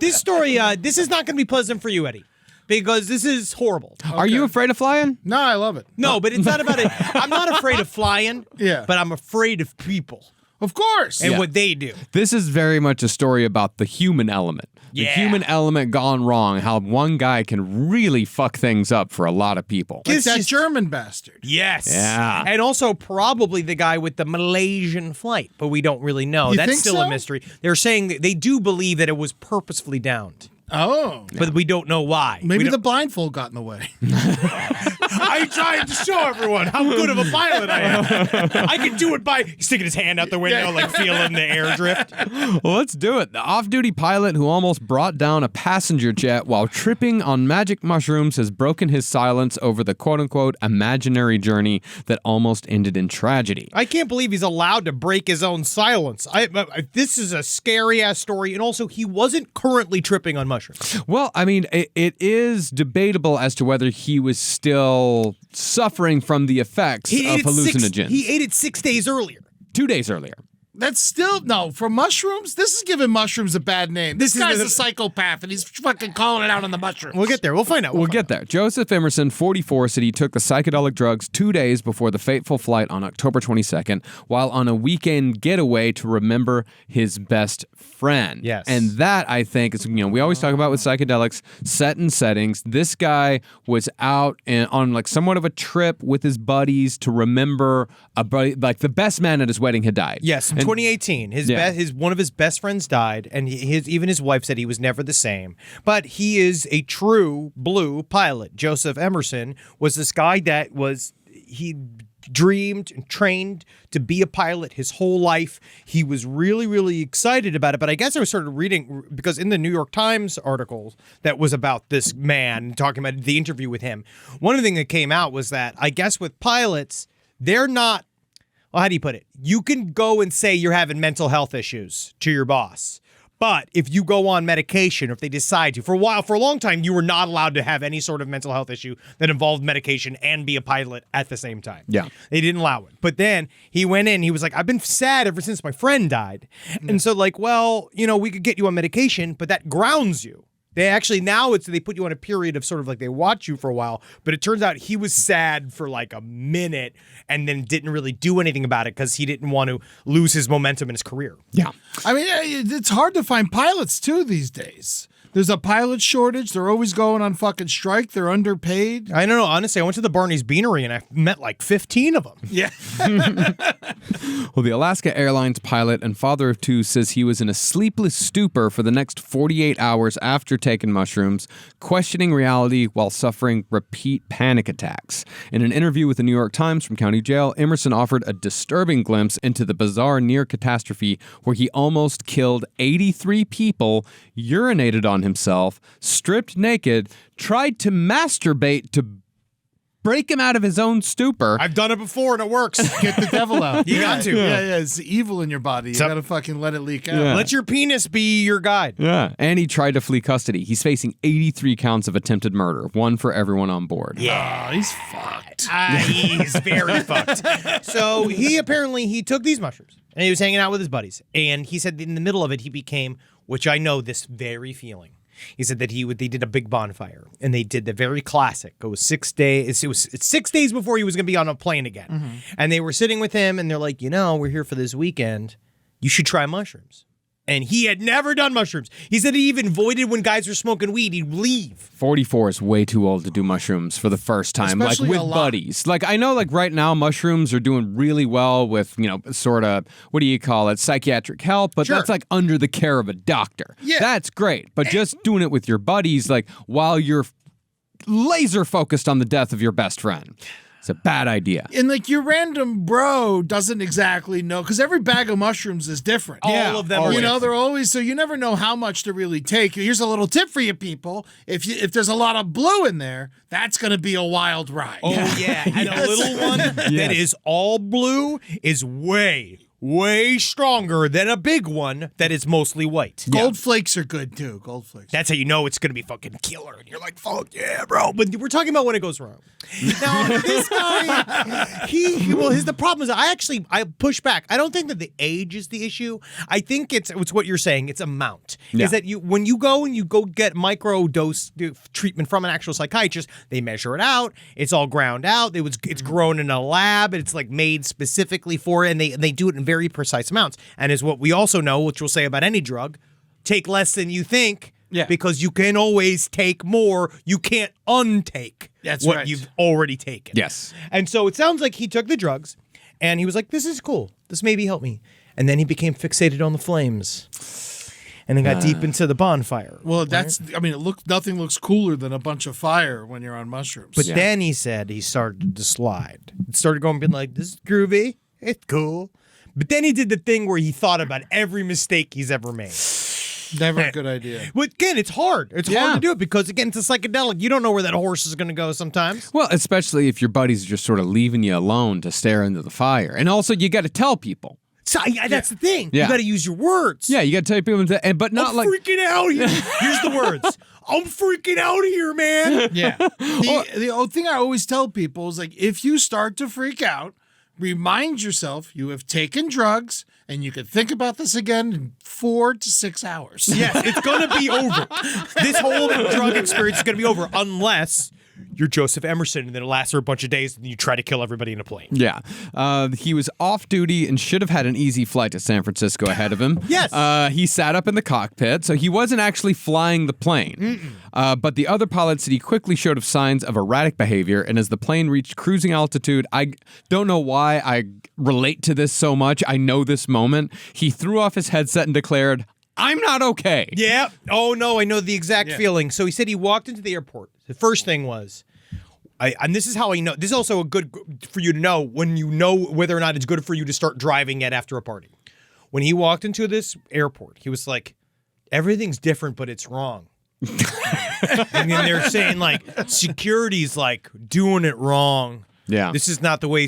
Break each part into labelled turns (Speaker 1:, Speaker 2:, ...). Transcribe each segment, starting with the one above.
Speaker 1: This story, this is not going to be pleasant for you, Eddie, because this is horrible.
Speaker 2: Okay. Are you afraid of flying?
Speaker 3: No, I love it.
Speaker 1: No, but it's not about it. I'm not afraid of flying, but I'm afraid of people.
Speaker 3: Of course.
Speaker 1: And what they do.
Speaker 2: This is very much a story about the human element. The human element gone wrong, how one guy can really fuck things up for a lot of people.
Speaker 3: Like that German bastard.
Speaker 1: Yes.
Speaker 2: Yeah.
Speaker 1: And also probably the guy with the Malaysian flight, but we don't really know.
Speaker 3: You
Speaker 1: That's
Speaker 3: think
Speaker 1: still
Speaker 3: so?
Speaker 1: a mystery. They're saying that they do believe that it was purposefully downed.
Speaker 3: Oh.
Speaker 1: But we don't know why.
Speaker 3: Maybe the blindfold got in the way.
Speaker 1: I'm trying to show everyone how good of a pilot I am. I can do it by sticking his hand out the window, like feeling the air drift.
Speaker 2: Well, let's do it. The off-duty pilot who almost brought down a passenger jet while tripping on magic mushrooms has broken his silence over the quote-unquote imaginary journey that almost ended in tragedy.
Speaker 1: I can't believe he's allowed to break his own silence. This is a scary-ass story, and also he wasn't currently tripping on mushrooms.
Speaker 2: Well, I mean, it is debatable as to whether he was still suffering from the effects of hallucinogens.
Speaker 1: He ate it 6 days earlier.
Speaker 2: 2 days earlier.
Speaker 3: That's still, no, for mushrooms? This is giving mushrooms a bad name. This guy's a psychopath, and he's fucking calling it out on the mushrooms.
Speaker 1: We'll get there. We'll find out.
Speaker 2: We'll get there. Joseph Emerson, 44, said he took the psychedelic drugs 2 days before the fateful flight on October 22nd, while on a weekend getaway to remember his best friend.
Speaker 1: Yes.
Speaker 2: And that, I think, is, we always talk about with psychedelics, set and settings. This guy was out on like somewhat of a trip with his buddies to remember like the best man at his wedding had died.
Speaker 1: Yes. 2018, one of his best friends died, and even his wife said he was never the same. But he is a true blue pilot. Joseph Emerson was this guy that he dreamed and trained to be a pilot his whole life. He was really, really excited about it. But I guess I started reading, because in the New York Times article that was about this man, talking about the interview with him, one of the things that came out was that I guess with pilots, they're not, well, how do you put it? You can go and say you're having mental health issues to your boss. But if you go on medication, or if they decide to, for a long time, you were not allowed to have any sort of mental health issue that involved medication and be a pilot at the same time.
Speaker 2: Yeah.
Speaker 1: They didn't allow it. But then he went in, he was like, I've been sad ever since my friend died. And so like, well, we could get you on medication, but that grounds you. They actually, now they put you on a period of sort of like they watch you for a while, but it turns out he was sad for like a minute and then didn't really do anything about it because he didn't want to lose his momentum in his career.
Speaker 2: Yeah.
Speaker 3: I mean, it's hard to find pilots too these days. There's a pilot shortage. They're always going on fucking strike. They're underpaid.
Speaker 1: I don't know. Honestly, I went to the Barney's Beanery and I met like 15 of them.
Speaker 3: Yeah.
Speaker 2: Well, the Alaska Airlines pilot and father of two says he was in a sleepless stupor for the next 48 hours after taking mushrooms, questioning reality while suffering repeat panic attacks. In an interview with the New York Times from county jail, Emerson offered a disturbing glimpse into the bizarre near catastrophe where he almost killed 83 people, urinated on himself, stripped naked, tried to masturbate to break him out of his own stupor.
Speaker 1: I've done it before and it works.
Speaker 3: Get the devil out.
Speaker 1: You got to.
Speaker 3: Yeah. It's evil in your body. You got to fucking let it leak out.
Speaker 2: Yeah.
Speaker 1: Let your penis be your guide.
Speaker 2: Yeah. And he tried to flee custody. He's facing 83 counts of attempted murder, one for everyone on board.
Speaker 1: Yeah.
Speaker 3: Oh, he's fucked.
Speaker 1: He's very fucked. So he took these mushrooms and he was hanging out with his buddies. And he said in the middle of it, he became, which I know this very feeling. He said that they did a big bonfire and they did the very classic. It was 6 days. It's 6 days before he was going to be on a plane again. Mm-hmm. And they were sitting with him and they're like, we're here for this weekend. You should try mushrooms. And he had never done mushrooms. He said he even avoided when guys were smoking weed. He'd leave.
Speaker 2: 44 is way too old to do mushrooms for the first time,
Speaker 3: Especially
Speaker 2: like with buddies. Like I know like right now mushrooms are doing really well with, sort of, what do you call it, psychiatric help, but that's like under the care of a doctor.
Speaker 3: Yeah.
Speaker 2: That's great. But just doing it with your buddies, like while you're laser focused on the death of your best friend. It's a bad idea.
Speaker 3: And like your random bro doesn't exactly know, because every bag of mushrooms is different.
Speaker 1: All of them are
Speaker 3: they're always, so you never know how much to really take. Here's a little tip for you people. If there's a lot of blue in there, that's going to be a wild ride.
Speaker 1: Oh, yeah. And a little one that is all blue is way, way stronger than a big one that is mostly white.
Speaker 3: Gold flakes are good too. Gold flakes.
Speaker 1: That's how you know it's going to be fucking killer. And you're like, fuck yeah, bro. But we're talking about when it goes wrong. Now, this guy, the problem is I push back. I don't think that the age is the issue. I think it's what you're saying. It's amount.
Speaker 2: Yeah.
Speaker 1: Is that when you go get micro dose treatment from an actual psychiatrist, they measure it out. It's all ground out. It's grown in a lab. It's like made specifically for it, and they do it in very precise amounts. And is what we also know, which we'll say about any drug, take less than you think.
Speaker 3: Yeah.
Speaker 1: Because you can always take more. You can't untake what
Speaker 3: right.
Speaker 1: you've already taken.
Speaker 2: Yes.
Speaker 1: And so it sounds like he took the drugs and he was like, this is cool. This maybe help me. And then he became fixated on the flames. And then got deep into the bonfire.
Speaker 3: Well, nothing looks cooler than a bunch of fire when you're on mushrooms.
Speaker 1: But then he said he started to slide. It started going, being like, this is groovy. It's cool. But then he did the thing where he thought about every mistake he's ever made.
Speaker 3: Never a good idea.
Speaker 1: But again, it's hard. It's hard to do it because, again, it's a psychedelic. You don't know where that horse is going to go sometimes.
Speaker 2: Well, especially if your buddies are just sort of leaving you alone to stare into the fire. And also, you got to tell people.
Speaker 1: So that's the thing.
Speaker 2: Yeah.
Speaker 1: You got to use your words.
Speaker 2: Yeah, you got to tell people, but not
Speaker 1: I'm
Speaker 2: like...
Speaker 1: freaking out here. Here's the words. I'm freaking out here, man.
Speaker 3: Yeah. The thing I always tell people is like, if you start to freak out, remind yourself you have taken drugs and you can think about this again in 4 to 6 hours.
Speaker 1: Yes, it's going to be over. This whole drug experience is going to be over unless you're Joseph Emerson and then it lasts for a bunch of days and you try to kill everybody in a plane.
Speaker 2: Yeah. He was off duty and should have had an easy flight to San Francisco ahead of him.
Speaker 1: Yes.
Speaker 2: He sat up in the cockpit, so he wasn't actually flying the plane. But the other pilot said he quickly showed signs of erratic behavior, and as the plane reached cruising altitude, I don't know why I relate to this so much. I know this moment. He threw off his headset and declared, I'm not okay.
Speaker 1: Yeah. Oh, no, I know the exact feeling. So he said he walked into the airport. The first thing was, and this is how I know, this is also good for you to know when you know whether or not it's good for you to start driving yet after a party. When he walked into this airport, he was like, everything's different, but it's wrong. And then they're saying, like, security's, like, doing it wrong.
Speaker 2: Yeah.
Speaker 1: This is not the way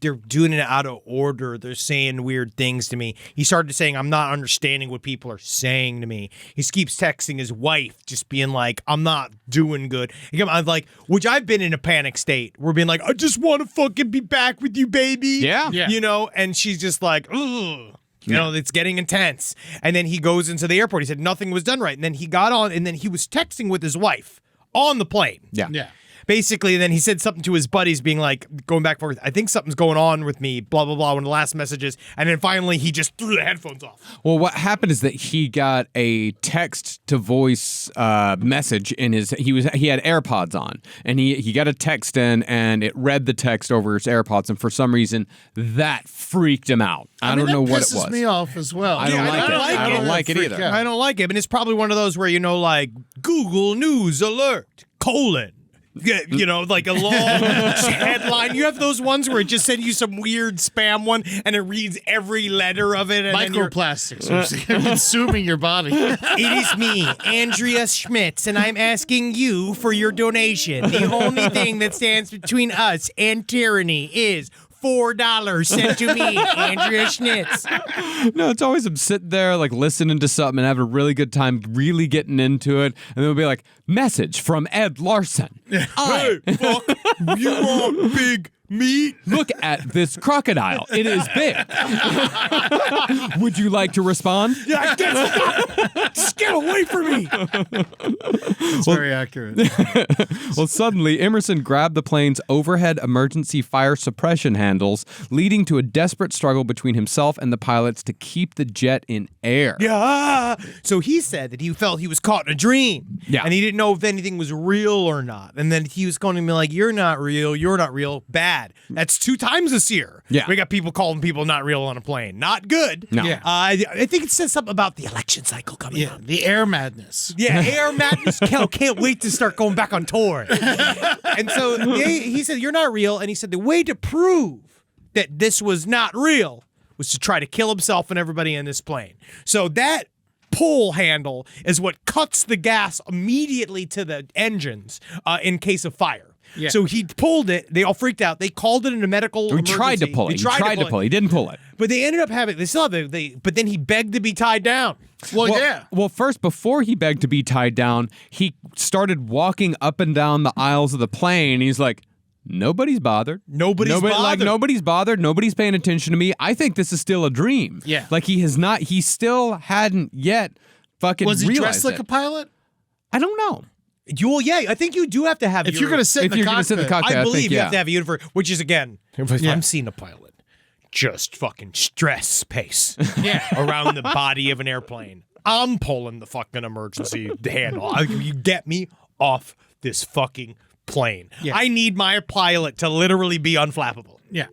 Speaker 1: they're doing it out of order. They're saying weird things to me. He started saying, I'm not understanding what people are saying to me. He keeps texting his wife, just being like, I'm not doing good. I'm like, which I've been in a panic state. We're being like, I just want to fucking be back with you, baby.
Speaker 2: Yeah.
Speaker 1: You know, and she's just like, ugh. You know, it's getting intense. And then he goes into the airport. He said nothing was done right. And then he got on, and then he was texting with his wife on the plane.
Speaker 3: Yeah.
Speaker 1: Basically, then he said something to his buddies, being like, going back and forth, I think something's going on with me, blah, blah, blah, one of the last messages. And then finally, he just threw the headphones off.
Speaker 2: Well, what happened is that he got a text-to-voice message in his... He had AirPods on, and he got a text in, and it read the text over his AirPods, and for some reason, that freaked him out. I don't know what it was.
Speaker 3: That pisses me off as well.
Speaker 2: I don't like it. I don't like it either.
Speaker 1: I don't like it. And it's probably one of those where, you know, like, Google News Alert, : you know, like a long headline. You have those ones where it just sends you some weird spam one and it reads every letter of it. And
Speaker 3: Microplastics are consuming your body.
Speaker 1: It is me, Andrea Schmitz, and I'm asking you for your donation. The only thing that stands between us and tyranny is $4 sent to me, Andrea Schnitz.
Speaker 2: No, it's always I'm sitting there like listening to something and having a really good time, really getting into it, and then it'll be like, message from Ed Larson.
Speaker 1: Hey, fuck, you want big meat?
Speaker 2: Look at this crocodile. It is big. Would you like to respond?
Speaker 1: Yeah, I can't stop. Just get away from me.
Speaker 3: It's very accurate.
Speaker 2: Well, suddenly, Emerson grabbed the plane's overhead emergency fire suppression handles, leading to a desperate struggle between himself and the pilots to keep the jet in air.
Speaker 1: Yeah. So he said that he felt he was caught in a dream.
Speaker 2: Yeah.
Speaker 1: And he didn't know if anything was real or not. And then he was going to be like, you're not real, bad. That's 2 times this year.
Speaker 2: Yeah.
Speaker 1: We got people calling people not real on a plane. Not good.
Speaker 2: No.
Speaker 3: Yeah.
Speaker 1: I think it says something about the election cycle coming up.
Speaker 3: The air madness.
Speaker 1: Yeah, Air Madness. Can't wait to start going back on tour. And so he said, you're not real. And he said the way to prove that this was not real was to try to kill himself and everybody in this plane. So that pull handle is what cuts the gas immediately to the engines in case of fire.
Speaker 3: Yeah.
Speaker 1: So he pulled it. They all freaked out. They called it in a medical
Speaker 2: He
Speaker 1: emergency.
Speaker 2: tried to pull it. He tried to pull it. He didn't pull it.
Speaker 1: But they ended up having, they still have it, but then he begged to be tied down.
Speaker 3: Well, yeah.
Speaker 2: Well, first, before he begged to be tied down, he started walking up and down the aisles of the plane. He's like, nobody's bothered.
Speaker 1: Nobody's bothered.
Speaker 2: Like, nobody's bothered. Nobody's paying attention to me. I think this is still a dream.
Speaker 3: Yeah.
Speaker 2: Like, he still hadn't yet fucking
Speaker 3: Was he
Speaker 2: realized
Speaker 3: dressed like
Speaker 2: it.
Speaker 3: a pilot?
Speaker 2: I don't know.
Speaker 1: Yeah, I think you do have to have
Speaker 3: If you're going to sit in the cockpit.
Speaker 1: I believe
Speaker 2: think,
Speaker 1: you
Speaker 2: yeah.
Speaker 1: have to have a uniform, which is, again, if I'm seeing a pilot, just fucking stress pace around the body of an airplane. I'm pulling the fucking emergency handle. You get me off this fucking plane.
Speaker 3: Yeah.
Speaker 1: I need my pilot to literally be unflappable.
Speaker 3: Yeah.